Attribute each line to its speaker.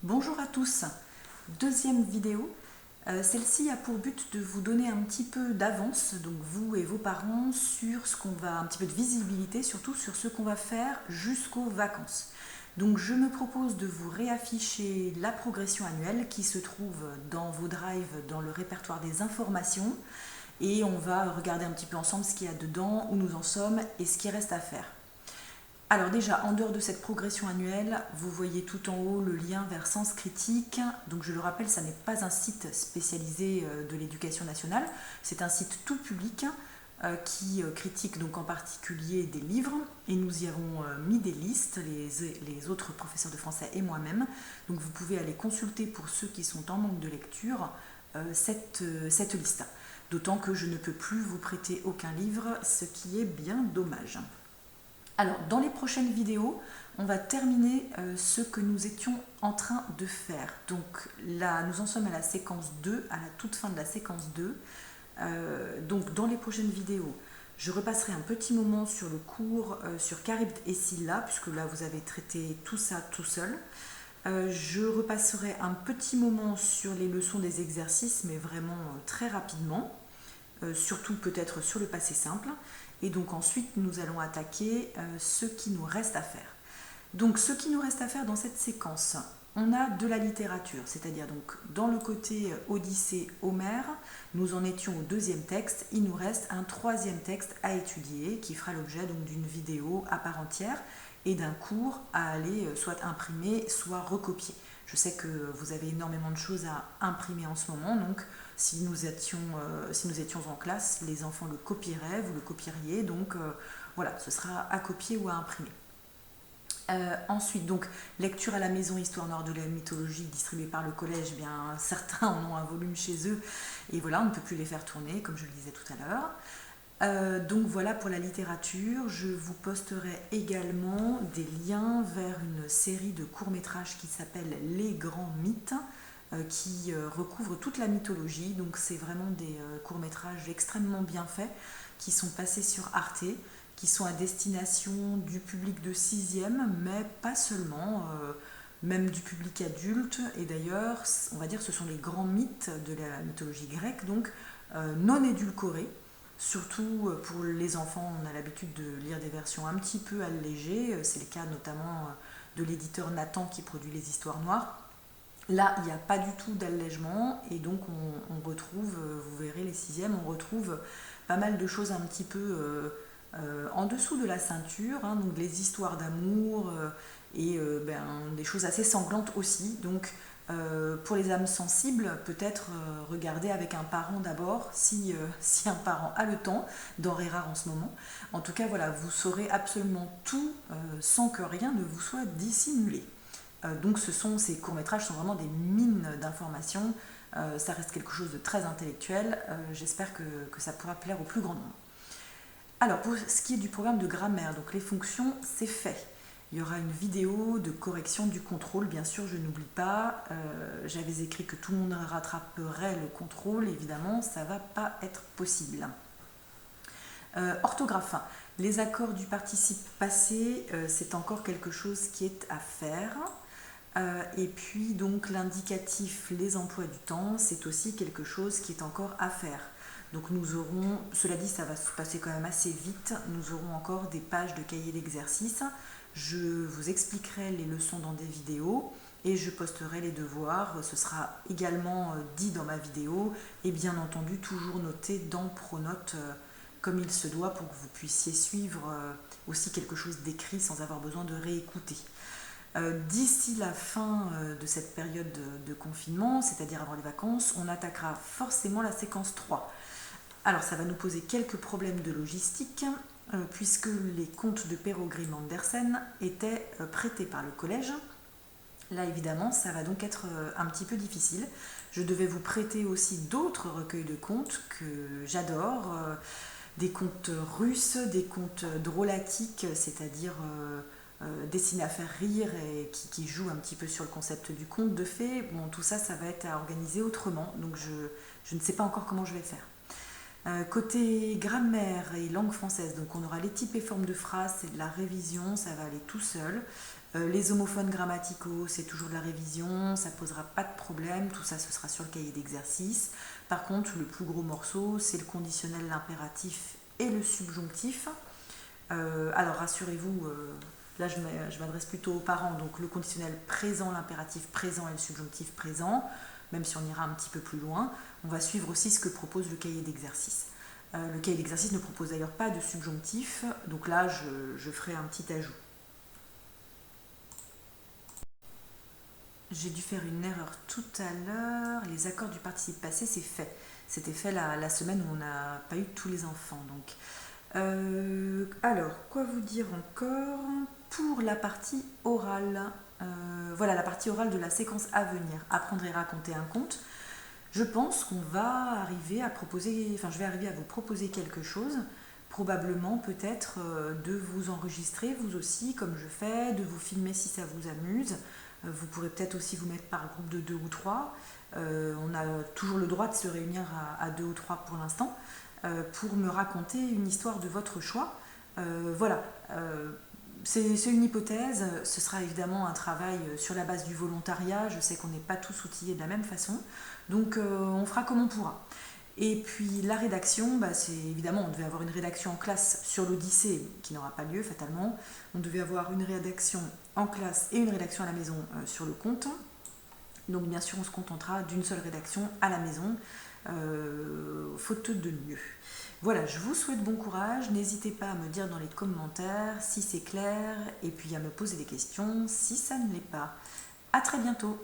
Speaker 1: Bonjour à tous, deuxième vidéo. Celle-ci a pour but de vous donner un petit peu d'avance, donc vous et vos parents, sur ce qu'on va, un petit peu de visibilité, surtout sur ce qu'on va faire jusqu'aux vacances. Donc je me propose de vous réafficher la progression annuelle qui se trouve dans vos drives, dans le répertoire des informations, et on va regarder un petit peu ensemble ce qu'il y a dedans, où nous en sommes et ce qui reste à faire. Alors déjà, en dehors de cette progression annuelle, vous voyez tout en haut le lien vers Sens Critique. Donc je le rappelle, ça n'est pas un site spécialisé de l'éducation nationale, c'est un site tout public qui critique donc en particulier des livres. Et nous y avons mis des listes, les autres professeurs de français et moi-même. Donc vous pouvez aller consulter pour ceux qui sont en manque de lecture cette liste. D'autant que je ne peux plus vous prêter aucun livre, ce qui est bien dommage. Alors, dans les prochaines vidéos, on va terminer ce que nous étions en train de faire. Donc là, nous en sommes à la séquence 2, à la toute fin de la séquence 2. Donc dans les prochaines vidéos, je repasserai un petit moment sur le cours sur Charybde et Scylla, puisque là, vous avez traité tout ça tout seul. Je repasserai un petit moment sur les leçons des exercices, mais vraiment très rapidement. Surtout peut-être sur le passé simple. Et donc ensuite, nous allons attaquer ce qui nous reste à faire. Donc ce qui nous reste à faire dans cette séquence, on a de la littérature, c'est-à-dire donc dans le côté Odyssée, Homère, nous en étions au deuxième texte, il nous reste un troisième texte à étudier qui fera l'objet donc d'une vidéo à part entière et d'un cours à aller soit imprimer, soit recopier. Je sais que vous avez énormément de choses à imprimer en ce moment, donc si nous étions en classe, les enfants le copieraient, vous le copieriez, donc voilà, ce sera à copier ou à imprimer. Ensuite, donc, lecture à la maison, histoire noire de la mythologie distribuée par le collège, eh bien, certains en ont un volume chez eux, et voilà, on ne peut plus les faire tourner, comme je le disais tout à l'heure. Donc voilà pour la littérature. Je vous posterai également des liens vers une série de courts-métrages qui s'appelle Les Grands Mythes, qui recouvre toute la mythologie. Donc c'est vraiment des courts-métrages extrêmement bien faits qui sont passés sur Arte, qui sont à destination du public de 6e, mais pas seulement, même du public adulte. Et d'ailleurs, on va dire que ce sont les grands mythes de la mythologie grecque, donc non édulcorés. Surtout pour les enfants, on a l'habitude de lire des versions un petit peu allégées. C'est le cas notamment de l'éditeur Nathan qui produit les histoires noires. Là, il n'y a pas du tout d'allègement et donc on retrouve, vous verrez les 6e, on retrouve pas mal de choses un petit peu en dessous de la ceinture, hein, donc les histoires d'amour et des choses assez sanglantes aussi. Donc pour les âmes sensibles, peut-être regarder avec un parent d'abord, si un parent a le temps, denrées rares en ce moment. En tout cas, voilà, vous saurez absolument tout sans que rien ne vous soit dissimulé. Donc ces courts-métrages sont vraiment des mines d'informations. Ça reste quelque chose de très intellectuel. J'espère que ça pourra plaire au plus grand nombre. Alors pour ce qui est du programme de grammaire, donc les fonctions, c'est fait. Il y aura une vidéo de correction du contrôle, bien sûr, je n'oublie pas. J'avais écrit que tout le monde rattraperait le contrôle, évidemment, ça ne va pas être possible. Orthographe. Les accords du participe passé, c'est encore quelque chose qui est à faire. Et puis donc l'indicatif, les emplois du temps, c'est aussi quelque chose qui est encore à faire. Donc nous aurons, cela dit, ça va se passer quand même assez vite, nous aurons encore des pages de cahier d'exercice. Je vous expliquerai les leçons dans des vidéos et je posterai les devoirs. Ce sera également dit dans ma vidéo et bien entendu toujours noté dans Pronote comme il se doit pour que vous puissiez suivre aussi quelque chose d'écrit sans avoir besoin de réécouter. D'ici la fin de cette période de confinement, c'est-à-dire avant les vacances, on attaquera forcément la séquence 3. Alors ça va nous poser quelques problèmes de logistique, puisque les contes de Perrault Grimm Andersen étaient prêtés par le collège. Là évidemment, ça va donc être un petit peu difficile. Je devais vous prêter aussi d'autres recueils de contes que j'adore, des contes russes, des contes drôlatiques, c'est-à-dire destinés à faire rire et qui jouent un petit peu sur le concept du conte de fées. Bon, tout ça, ça va être à organiser autrement, donc je ne sais pas encore comment je vais faire. Côté grammaire et langue française, donc on aura les types et formes de phrases, c'est de la révision, ça va aller tout seul. Les homophones grammaticaux, c'est toujours de la révision, ça ne posera pas de problème, tout ça ce sera sur le cahier d'exercice. Par contre, le plus gros morceau, c'est le conditionnel, l'impératif et le subjonctif. Alors rassurez-vous, là je m'adresse plutôt aux parents, donc le conditionnel présent, l'impératif présent et le subjonctif présent, même si on ira un petit peu plus loin, on va suivre aussi ce que propose le cahier d'exercice. Le cahier d'exercice ne propose d'ailleurs pas de subjonctif, donc là je ferai un petit ajout. J'ai dû faire une erreur tout à l'heure, les accords du participe passé c'est fait. C'était fait la semaine où on n'a pas eu tous les enfants. Donc. Alors, quoi vous dire encore pour la partie orale? Voilà la partie orale de la séquence à venir, apprendre et raconter un conte. Je pense qu'on va arriver à proposer, enfin je vais arriver à vous proposer quelque chose, probablement peut-être de vous enregistrer vous aussi comme je fais, de vous filmer si ça vous amuse. Vous pourrez peut-être aussi vous mettre par groupe de 2 ou 3. On a toujours le droit de se réunir à 2 ou 3 pour l'instant pour me raconter une histoire de votre choix. Voilà, c'est une hypothèse, ce sera évidemment un travail sur la base du volontariat, je sais qu'on n'est pas tous outillés de la même façon, donc on fera comme on pourra. Et puis la rédaction, c'est évidemment, on devait avoir une rédaction en classe sur l'Odyssée qui n'aura pas lieu fatalement. On devait avoir une rédaction en classe et une rédaction à la maison sur le conte. Donc bien sûr, on se contentera d'une seule rédaction à la maison, faute de mieux. Voilà, je vous souhaite bon courage. N'hésitez pas à me dire dans les commentaires si c'est clair et puis à me poser des questions si ça ne l'est pas. À très bientôt.